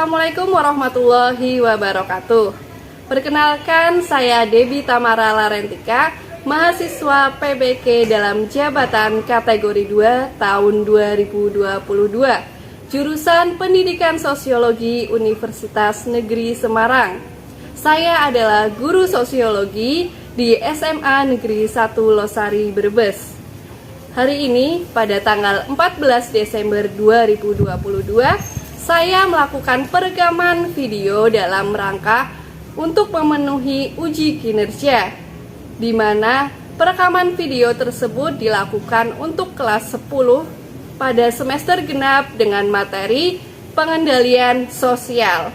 Assalamualaikum warahmatullahi wabarakatuh. Perkenalkan, saya Debbie Tamara Larentika, mahasiswa PBK dalam jabatan kategori 2 tahun 2022, jurusan Pendidikan Sosiologi Universitas Negeri Semarang. Saya adalah guru sosiologi di SMA Negeri 1 Losari, Brebes. Hari ini, pada tanggal 14 Desember 2022, saya melakukan perekaman video dalam rangka untuk memenuhi uji kinerja, di mana perekaman video tersebut dilakukan untuk kelas 10 pada semester genap dengan materi pengendalian sosial.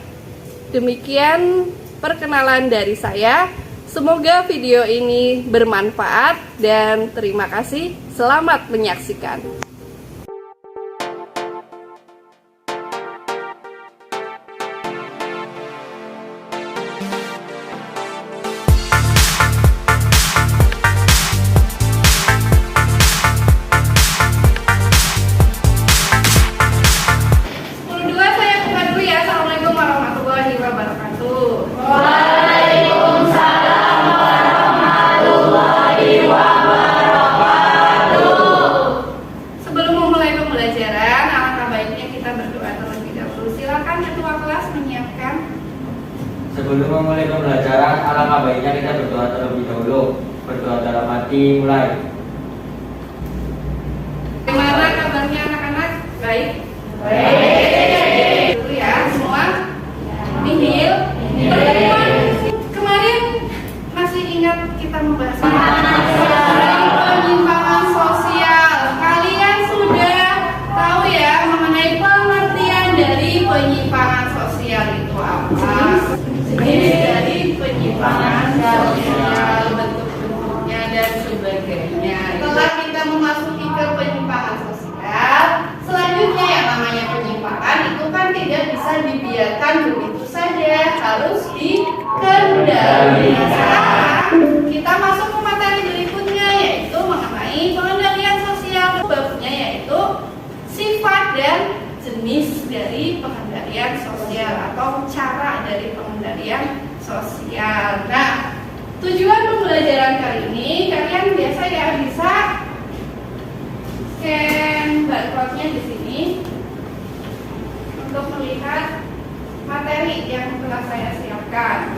Demikian perkenalan dari saya. Semoga video ini bermanfaat dan terima kasih. Selamat menyaksikan. Sebelum memulai pembelajaran, alangkah baiknya kita berdoa terlebih dahulu. Berdoa dalam hati, mulai. Bagaimana kabarnya anak-anak? Baik? Baik. Dulu ya, semua? Nihil? Pertemuan kemarin masih ingat kita membahas penyimpangan sosial. Kalian sudah tahu ya mengenai pengertian dari penyimpangan sosial itu apa? Dari penyimpangan sosial, bentuk-bentuknya dan sebagainya. Setelah kita memasuki ke penyimpangan sosial, selanjutnya yang namanya penyimpangan itu kan tidak bisa dibiarkan begitu saja, harus dikendalikan. Nah, sekarang kita masuk ke materi berikutnya, yaitu mengenai pengendalian sosial. Babnya yaitu sifat dan jenis dari pengendalian sosial atau cara dari pengendalian sosial. Nah, tujuan pembelajaran kali ini kalian biasa ya bisa scan barcode-nya di sini untuk melihat materi yang telah saya siapkan.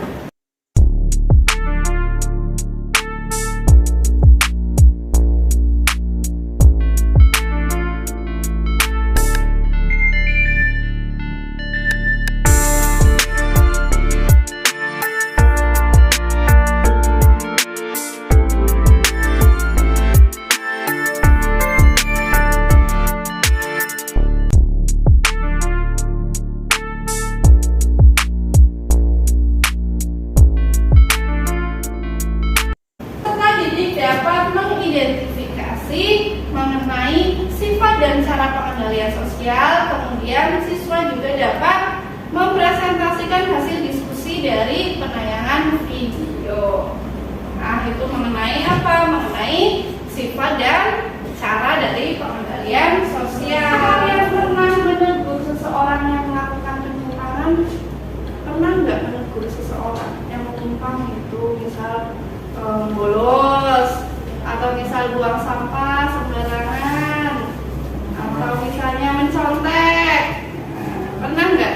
Dapat mengidentifikasi mengenai sifat dan cara pengendalian sosial. Kemudian siswa juga dapat mempresentasikan hasil diskusi dari penayangan video. Nah, itu mengenai apa? Mengenai sifat dan cara dari pengendalian sosial. Kalian pernah menegur seseorang yang melakukan penyimpangan? Pernah nggak menegur seseorang yang menyimpang itu, misal bolos, atau misal buang sampah sembarangan, atau misalnya mencontek? Pernah nggak?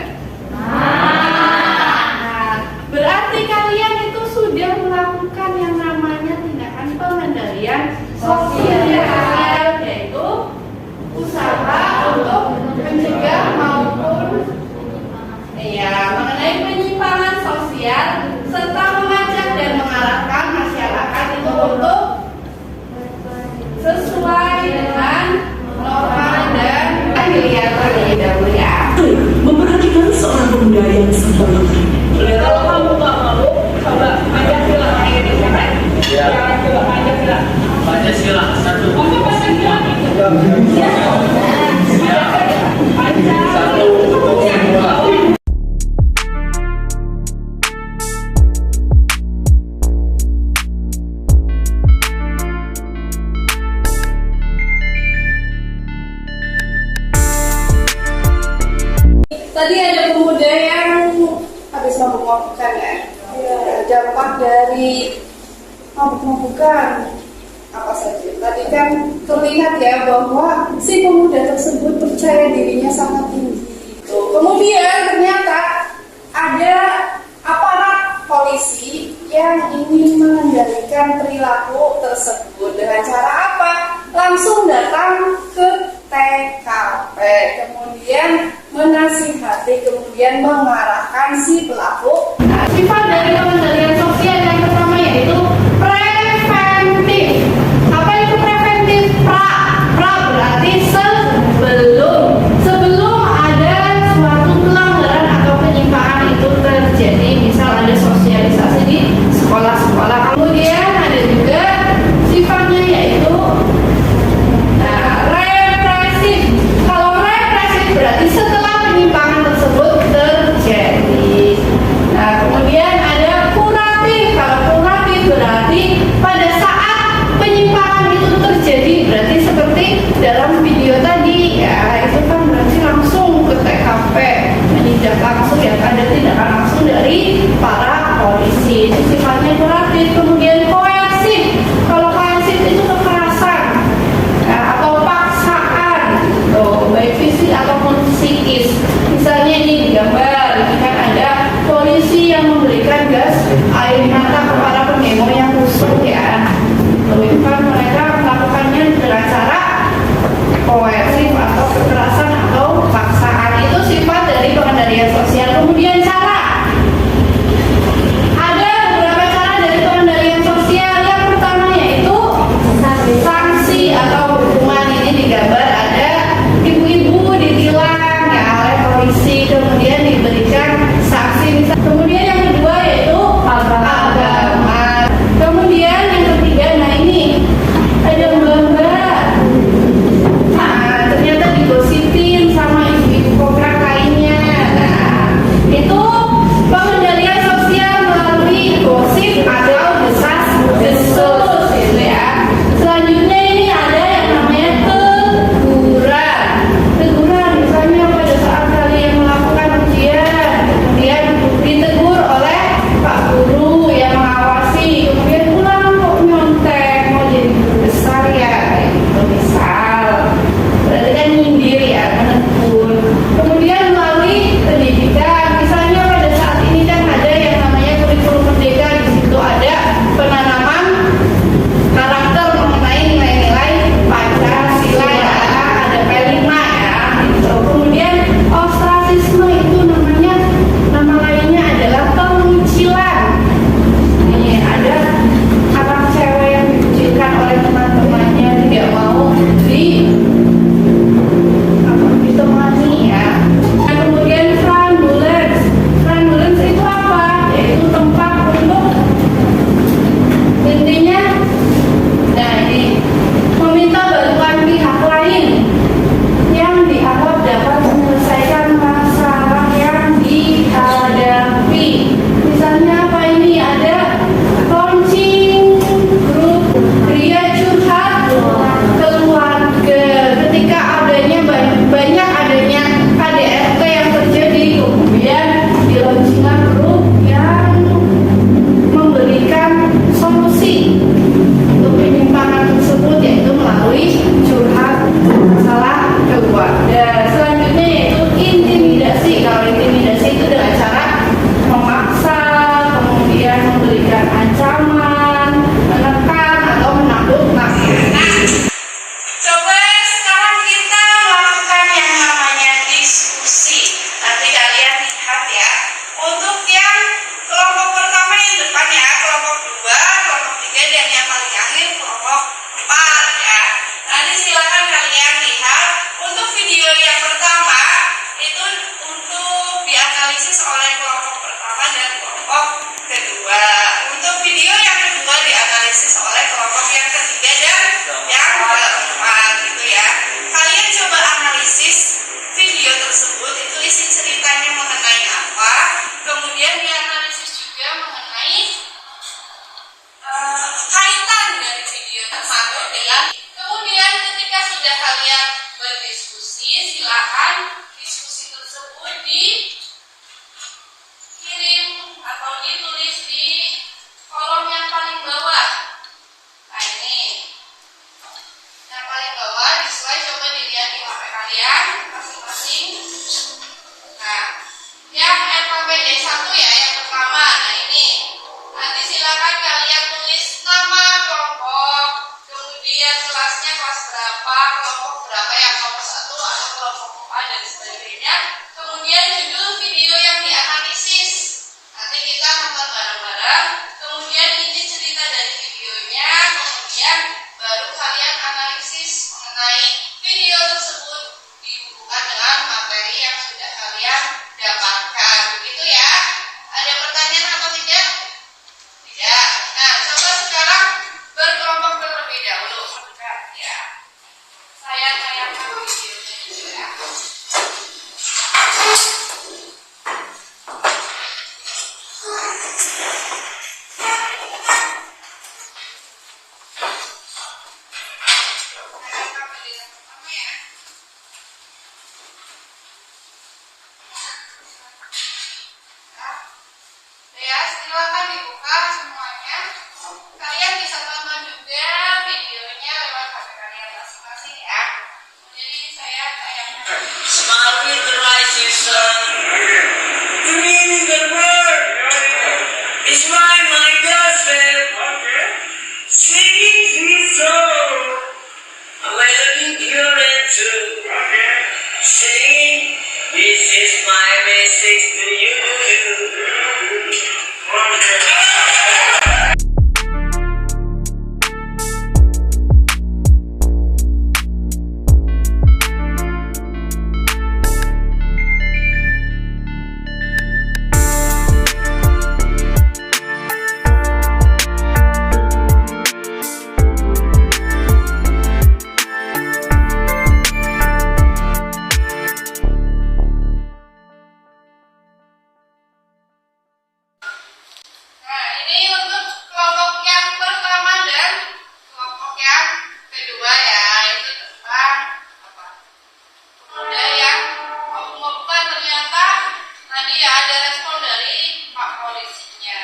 Nah, berarti kalian itu sudah melakukan yang namanya tindakan pengendalian sosial, yaitu usaha untuk mencegah maupun mengenai penyimpangan sosial serta mengajak dan mengarahkan masyarakat itu untuk dampak dari mabuk-mabukan apa saja? Tadi kan terlihat ya bahwa si pemuda tersebut percaya dirinya sangat tinggi. Tuh. Kemudian ternyata ada aparat polisi yang ingin mengendalikan perilaku tersebut dengan cara apa? Langsung datang ke TKP, kemudian menasihati, kemudian mengarahkan si pelaku. Nah, sifat dari pengendalian sosial yang pertama yaitu preventif. Apa itu preventif? Pra berarti sebelum ada suatu pelanggaran atau penyimpangan itu terjadi. Misal ada sosialisasi di sekolah-sekolah. Kemudian ada juga sifatnya yaitu represif. Kalau represif berarti setelah penyimpangan tersebut terjadi. Nah, kemudian ada kuratif. Kalau kuratif berarti pada saat penyimpangan itu terjadi, berarti seperti dalam video tadi ya, itu kan berarti langsung ke TKP, menindak langsung ya, ada tindakan langsung dari para polisi. Itu sifatnya kuratif. Kemudian koersif. Kalau koersif itu kekerasan atau paksaan, baik fisik ataupun psikis. Misalnya ini digambar, ini kan ada polisi yang memberikan gas air mata kepada pendemo yang rusuh ya. Lalu kan mereka melakukannya dengan cara koersif atau kekerasan atau paksaan. Itu sifat dari pengendalian sosial. Kemudian cara. Ada beberapa cara dari pengendalian sosial. Yang pertama yaitu sanksi atau hukuman. Ini digambar ada ibu-ibu ditilang ya oleh polisi, kemudian diberikan sanksi. Kemudian yang kedua yaitu agama. Kemudian yang ketiga, nah ini ada mbak-mbak. Nah, ternyata digosipin sama ibu-ibu koprak lainnya. Nah, itu pengendalian sosial melalui gosip atau desas-desus gitu ya. Selanjutnya ini ada yang namanya teguran. Teguran misalnya pada saat kalian melakukan ujian, kemudian ditegur oleh Pak Guru yang mengawasi, kemudian pulang kok nyontek, mau jadi guru besar ya, kayak gitu misal. Berarti kan nyindir ya, menegur. Kemudian melalui pendidikan, misalnya pada saat ini kan ada yang namanya kurikulum merdeka, di situ ada penanaman karakter mengenai nilai-nilai Pancasila ya, ada P5 ya gitu. Kemudian ostracisme itu namanya, nama lainnya adalah pengucilan. Ini ada anak cewek yang dikucilkan oleh teman-temannya, tidak mau ditemani ya. Dan kemudian frandulens. Frandulens itu apa? Yaitu tempat untuk intinya, nah ini meminta bantuan pihak lain yang dianggap dapat menyelesaikan masalah yang dihadapi. Misalnya apa ini, ada launching grup pria curhat keluarga ketika adanya banyak adanya KDRT yang terjadi, kemudian di launchingkan grup yang memberikan solusi untuk penyimpangan tersebut, yaitu melalui curhat masalah keluarga. Selanjutnya yaitu intimidasi. Kalau intimidasi itu dengan cara memaksa, kemudian memberikan ancaman, menekan atau menakut-nakuti. Coba sekarang kita melakukan yang namanya diskusi. Nanti kalian lihat ya. Untuk yang kelompok pertama yang depan ya, kelompok 2, kelompok 3, dan yang paling akhir kelompok 4 ya. Nanti silakan kalian lihat. Untuk video yang pertama itu untuk dianalisis oleh kelompok pertama dan kelompok kedua. Untuk video yang kedua dianalisis oleh kelompok yang ketiga dan yang keempat gitu ya. Kalian coba analisis video tersebut, itu isi ceritanya mengenai apa, kemudian dianalisis juga mengenai kaitan dari video tersebut dengan. Kemudian ketika sudah kalian berdiskusi, silakan diskusi tersebut dikirim atau ditulis di berapa, kelompok berapa yang nomor 1, ada kelompok 4 dan sebagainya. Kemudian judul video yang dianalisis. Nanti kita nonton bareng-bareng. Kemudian inti cerita dari videonya. Kemudian baru kalian analisis mengenai video tersebut dihubungkan dengan materi yang sudah kalian dapatkan. Begitu ya. Ada pertanyaan atau tidak? Tidak. Nah, coba sekarang berkelompok terlebih dahulu. Ya. Saya tayangkan videonya juga. Ya, silakan dibuka semuanya. Kalian bisa tonton juga videonya lewat HP kalian masing-masing ya. Jadi saya tayangkan. Smile with the rising sun. Green in the world. It's my gospel. Singing sweet song. Letting pure and true. Sing, this is my message to you. Nah, ini untuk kelompok yang pertama dan kelompok yang kedua ya, itu tentang apa? Ada yang mengumumkan ternyata tadi ya ada respon dari Pak Polisinya.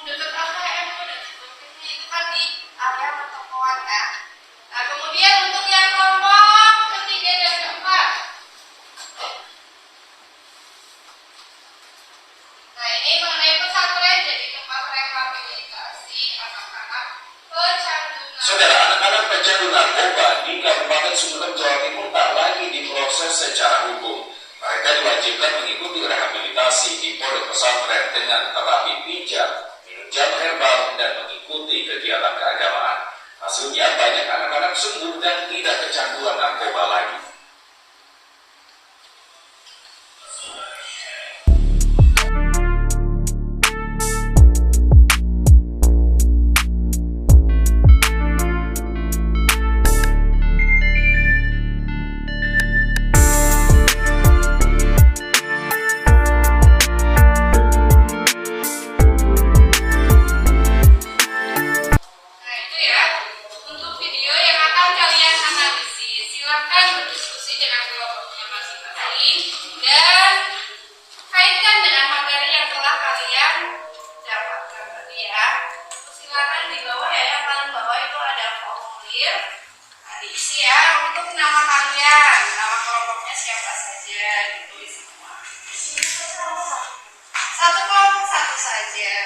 Dekat AKM dan sebagainya itu kan di area pertemuan ya. Nah, kemudian untuk yang kelompok ketiga dan keempat. Nah, ini mengenai pesantren jadi tempat rehabilitasi anak-anak pecandu narkoba. Saudara, anak-anak pecandu narkoba di Kabupaten Sumeneb, Jawa Timur tak lagi diproses secara hukum. Mereka diwajibkan mengikuti rehabilitasi di pondok pesantren dengan terapi pijat, minum jamu herbal, dan mengikuti kegiatan keagamaan. Hasilnya banyak anak-anak sembuh dan tidak kecanduan narkoba lagi. Nah, itu ya untuk video yang akan kalian analisis. Silakan berdiskusi dengan kelompoknya masing-masing dan kaitkan dengan materi yang telah kalian dapatkan tadi ya. Silakan di bawah ya, yang paling bawah itu ada formulir. Nah, diisi ya untuk nama kalian, nama kelompoknya siapa saja, ditulis semua. Satu kelompok satu saja ya.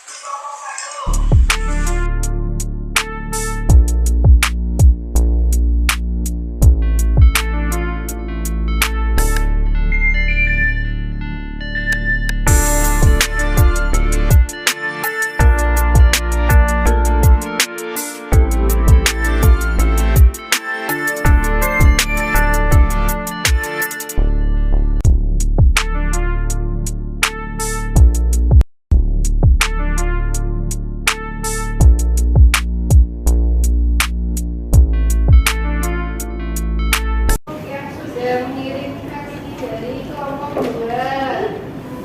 Kelompok satu. Yang sudah mengirimkan ini dari kelompok 2,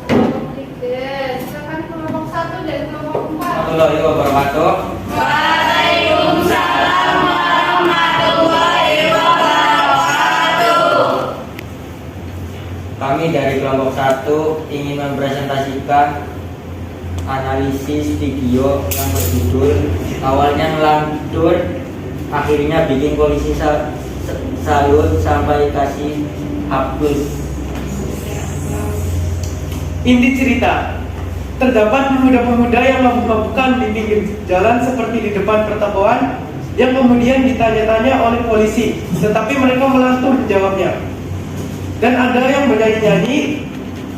kelompok 3, silakan kelompok 1 dan kelompok 4. Warahmatullahi wabarakatuh. Waalaikumsalam warahmatullahi wabarakatuh. Kami dari kelompok 1 ingin mempresentasikan analisis video yang berjudul awalnya ngelantur, akhirnya bikin polisi salut sampai kasih hapus. Inti cerita, terdapat pemuda-pemuda yang mabuk-mabukan di pinggir jalan seperti di depan pertokoan yang kemudian ditanya-tanya oleh polisi, tetapi mereka melantur jawabnya. Dan ada yang bernyanyi-nyanyi,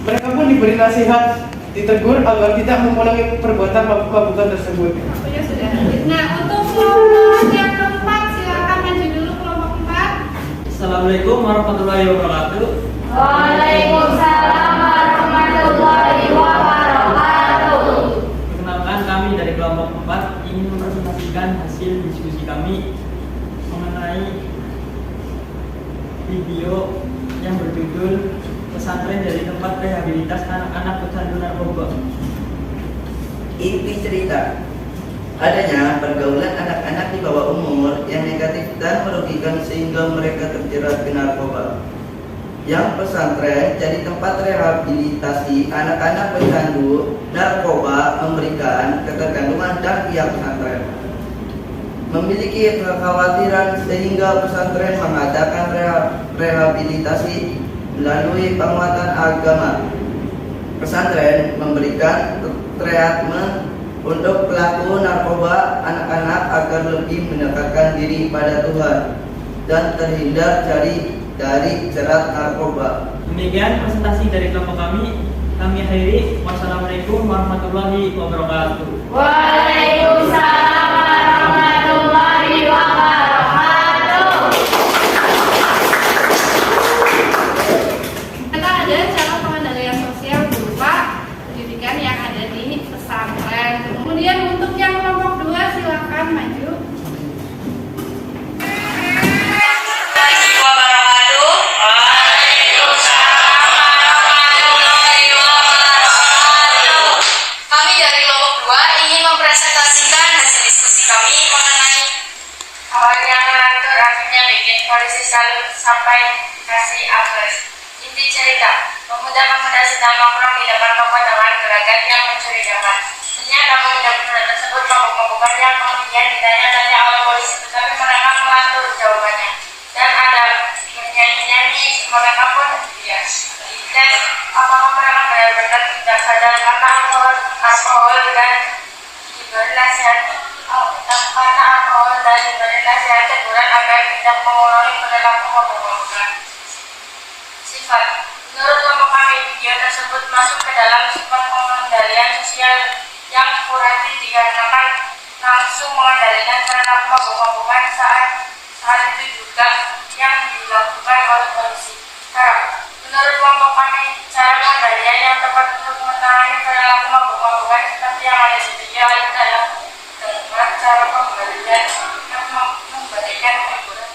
mereka pun diberi nasihat, ditegur agar tidak mengulangi perbuatan mabuk-mabukan tersebut. Waktunya sudah habis. Nah, untuk kelompok yang keempat, silakan maju dulu kelompok 4. Assalamualaikum warahmatullahi wabarakatuh. Waalaikumsalam warahmatullahi wabarakatuh. Perkenalkan, kami dari kelompok 4 ingin mempresentasikan hasil diskusi kami mengenai video yang berjudul Pesantren dari Tempat Rehabilitas Anak-anak Pecandu Narkoba. Inti cerita, adanya pergaulan anak-anak di bawah umur yang negatif dan merugikan sehingga mereka terjerat ke narkoba. Yang pesantren jadi tempat rehabilitasi anak-anak pecandu narkoba memberikan ketergantungan dan pihak pesantren memiliki kekhawatiran sehingga pesantren mengadakan rehabilitasi melalui penguatan agama. Pesantren memberikan treatment untuk pelaku narkoba anak-anak agar lebih mendekatkan diri pada Tuhan dan terhindar dari jerat narkoba. Demikian presentasi dari kelompok kami. Kami akhiri. Wassalamualaikum warahmatullahi wabarakatuh. Waalaikumsalam warahmatullahi wabarakatuh. Kita ada cara pengendalian sosial berupa pendidikan yang ada di pesantren. Kemudian untuk yang kelompok 2, silakan maju. Kami dari kelompok 2 ingin mempresentasikan hasil diskusi kami mengenai awalnya ngelantur akhirnya bikin polisi salut sampai kasih apes. Inti cerita, pemuda-pemuda sedang nongkrong di depan toko dengan gerakan yang mencurigakan. Ternyata pemuda-pemuda tersebut mabuk-mabukan yang kemudian ditanya-tanya oleh polisi, tetapi mereka melantur jawabannya. Dan ada menyanyi-nyanyi, mereka pun dites apakah mereka benar-benar tidak sadar karena alkohol dan diberi nasihat teguran agar tidak mengulangi perilaku mabuk-mabukan. Sifat, menurut kelompok kami, video tersebut masuk ke dalam sifat pengendalian sosial yang kurang dikarenakan langsung mengendalikan perilaku mabuk-mabukan saat itu juga yang dilakukan oleh polisi. Menurut kelompok kami, cara pengendalian yang tepat untuk menangani perilaku mabuk-mabukan seperti yang ada di video adalah dengan cara pengendalian yang memberikan teguran.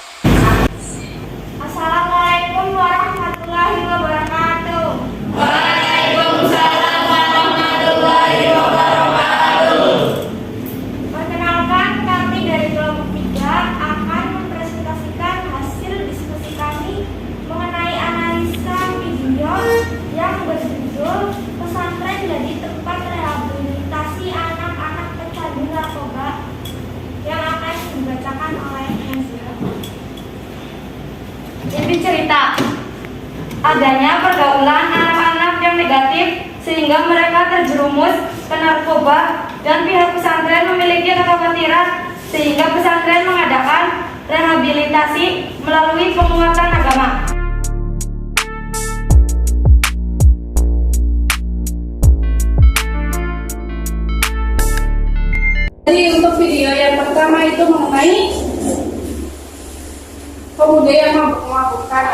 Assalamualaikum warahmatullahi wabarakatuh. Waalaikumsalam warahmatullahi wabarakatuh. Perkenalkan, kami dari kelompok 3 akan mempresentasikan hasil diskusi kami mengenai analisa video yang berjudul Pesantren jadi Tempat Rehabilitasi Anak-anak Pecandu Narkoba yang akan dibacakan oleh Nazira. Inti cerita, adanya pergaulan anak-anak yang negatif sehingga mereka terjerumus ke narkoba dan pihak pesantren memiliki kekhawatiran sehingga pesantren mengadakan rehabilitasi melalui penguatan agama. Jadi untuk video yang pertama itu mengenai pemuda yang mabuk-mabukan.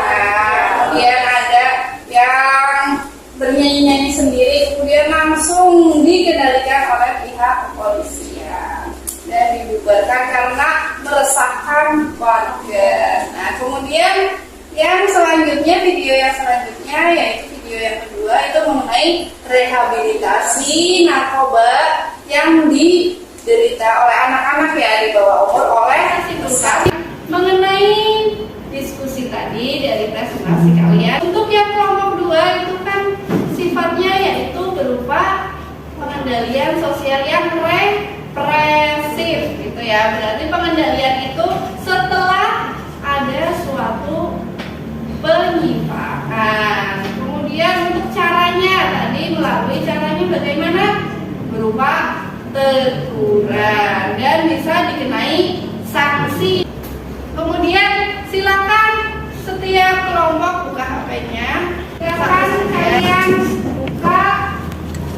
Kemudian ada yang bernyanyi-nyanyi sendiri, kemudian langsung dikendalikan oleh pihak kepolisian dan dibubarkan karena meresahkan warga. Nah, kemudian yang selanjutnya, video yang selanjutnya yaitu video yang kedua itu mengenai rehabilitasi narkoba yang diderita oleh anak-anak ya di bawah umur oleh pesantren. Mengenai diskusi tadi dari presentasi kalian, untuk yang kelompok 2 itu kan sifatnya yaitu berupa pengendalian sosial yang represif gitu ya. Berarti pengendalian itu setelah ada suatu penyimpangan. Kemudian untuk caranya tadi, melalui caranya bagaimana? Berupa teguran dan bisa dikenai sanksi. komunikasi. Kemudian silakan setiap kelompok buka HP-nya. Silakan kalian buka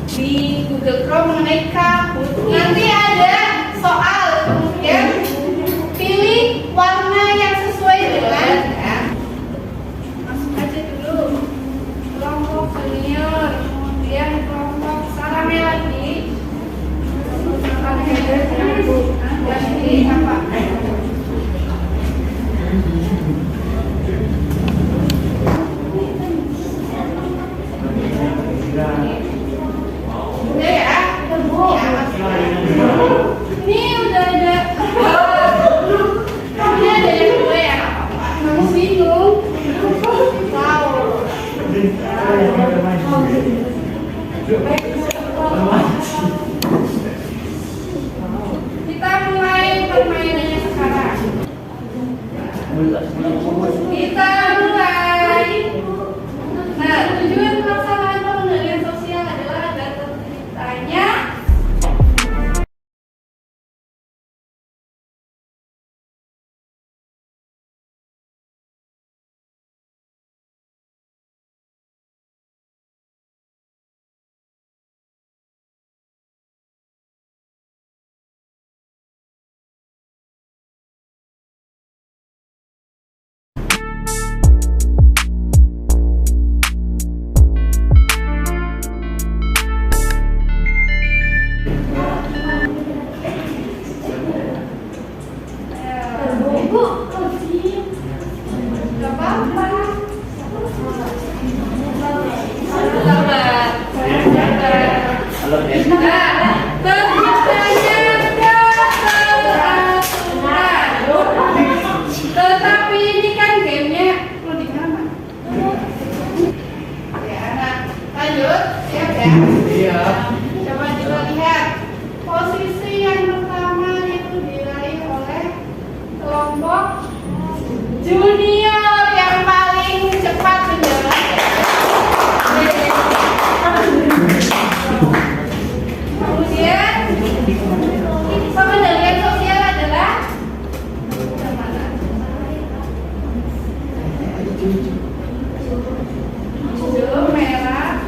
di Google Chrome mengenai Kahoot. Nanti ada soal, kemudian pilih warna yang sesuai dengan masuk aja dulu kelompok senior, kemudian kelompok sarangnya lagi. Ganti apa? Udah ya? Ini udah ada. Ini ada yang dua ya? Kamu bingung? Tahu. Kita mulai permainannya sekarang. Kita mulai. Nah, tujuan pelaksanaan pengendalian sosial adalah agar terciptanya tetapi ini kan gamenya perlu di mana? Ya, nah, lanjut, siap ya? Iya. Coba kita lihat posisi yang pertama itu diraih oleh kelompok junior yang paling cepat menjalankan. Kemudian pengendalian sosial adalah hijau, merah,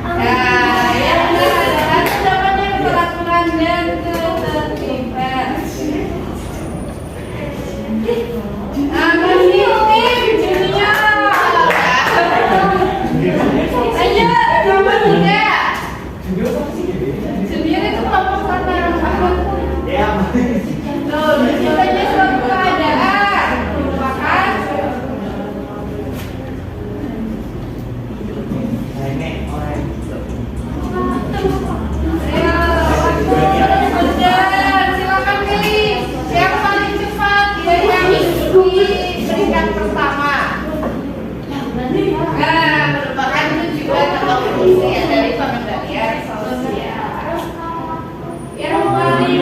nah, yang adalah namanya peraturan dan ketertiban. Masih tim junior. Ayo, nomor 3. Junior itu kelompok mana? Tuh, diciptanya suatu keadaan merupakan silakan pilih yang paling cepat dia yang di peringkat pertama. Nah, merupakan tujuan atau fungsi dari pengendalian sosial. Yang paling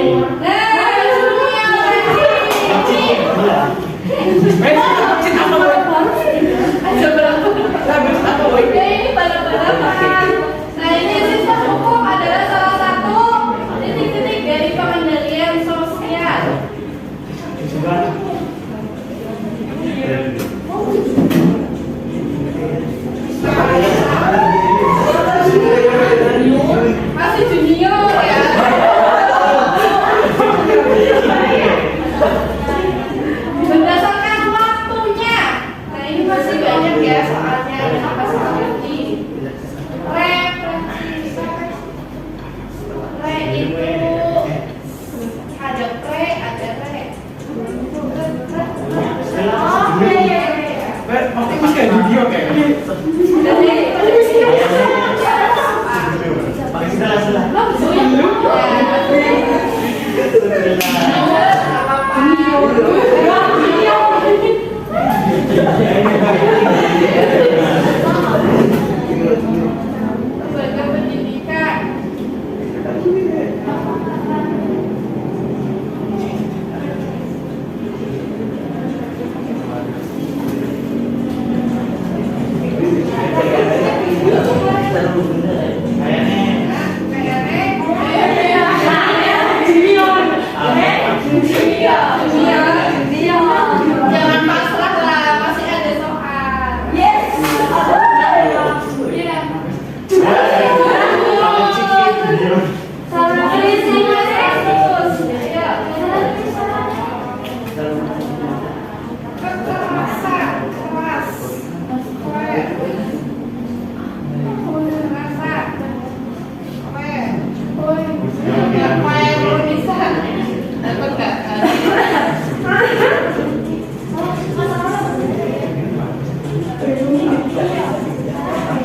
ini balapan. Nah, ini sistem hukum adalah salah satu titik-titik dari pengendalian sosial. Masih junior ya. Berdasarkan waktunya. Nah, ini masih banyak ya soalnya ada apa lagi. Jangan pasrah lah, masih ada soal.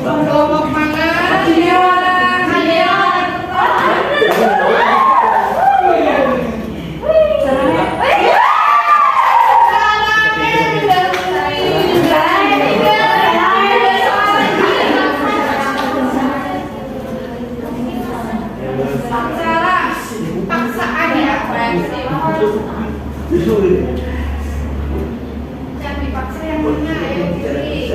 Kelompok mana? Paksaan ya, jangan dipaksa yang mana, ayo pilih.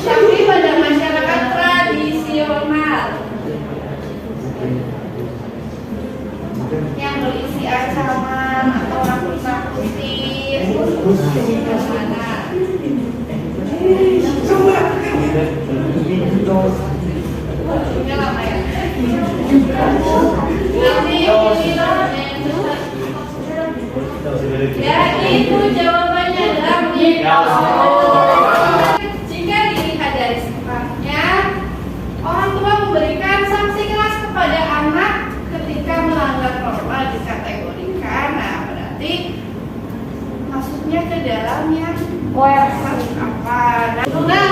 Tapi pada masyarakat tradisional yang berisi ancaman atau nakut-nakutin mana? Ini lama ya. Ya itu jawabannya adalah jika dilihat dari sifatnya, orang tua memberikan sanksi keras kepada anak ketika melanggar norma dikategorikan. Nah, berarti maksudnya ke dalamnya apa? Nah,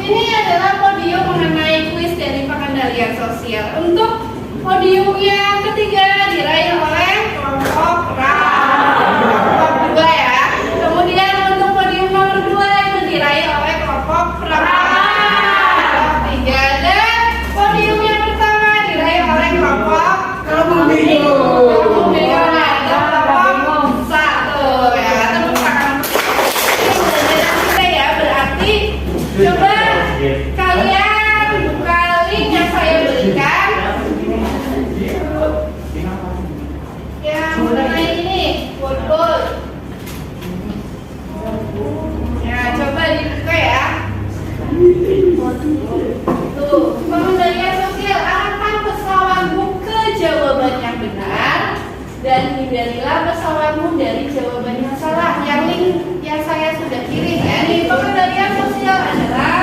ini adalah podium mengenai kuis dari pengendalian sosial. Untuk podium yang ketiga diraih oleh kelompok kelompok 2 ya. Kemudian untuk podium nomor 2 itu diraih oleh kelompok kelompok 3, dan podium yang pertama diraih oleh kelompok biru. Kelompok 1 ya. Tepuk tangan. Kita ya, berarti coba kalian buka link yang saya berikan. Yang mengenai ini, board. Ya, coba dibuka ya. Tuh, pengendalian sosial, arahkan pesawatmu ke jawaban yang benar dan hindarilah pesawatmu dari jawaban yang salah. Yang link yang saya sudah kirim ya. Nih, pengendalian sosial adalah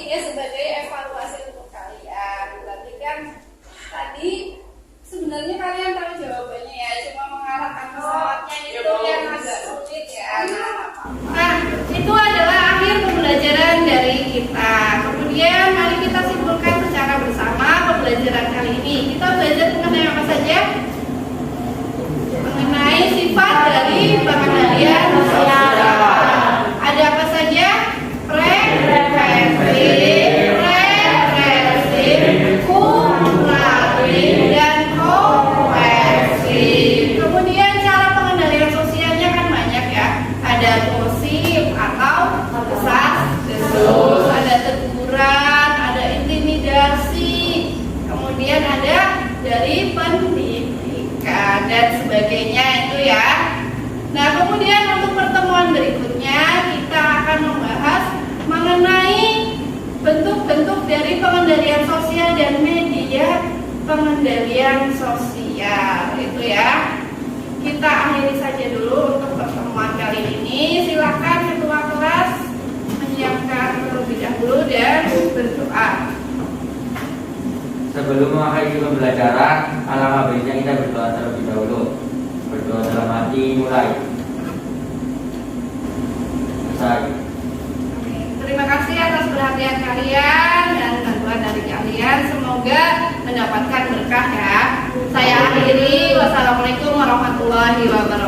ya sebagai evaluasi untuk kalian. Berarti kan tadi sebenarnya kalian tahu jawabannya ya, cuma mengarahkan pesawatnya itu yang agak sulit ya. Nah, itu adalah akhir pembelajaran dari kita. Kemudian mari kita simpulkan secara bersama pembelajaran kali ini. Kita belajar mengenai apa saja? Mengenai sifat dari pengendalian sosial. Ada apa saja? Represif, kumulatif, dan kohersif. Kemudian cara pengendalian sosialnya kan banyak ya. Ada posif, dan sebagainya itu ya. Nah, kemudian untuk pertemuan berikutnya kita akan membahas mengenai bentuk-bentuk dari pengendalian sosial dan media pengendalian sosial itu ya. Kita akhiri saja dulu untuk pertemuan kali ini. Silakan ketua kelas menyiapkan terlebih dahulu dan berdoa. Sebelum mengakhiri pembelajaran, alangkah baiknya kita berdoa terlebih dahulu. Berdoa dalam hati, mulai. Selesai. Terima kasih atas perhatian kalian dan bantuan dari kalian. Semoga mendapatkan berkah ya. Saya akhiri. Wassalamualaikum warahmatullahi wabarakatuh.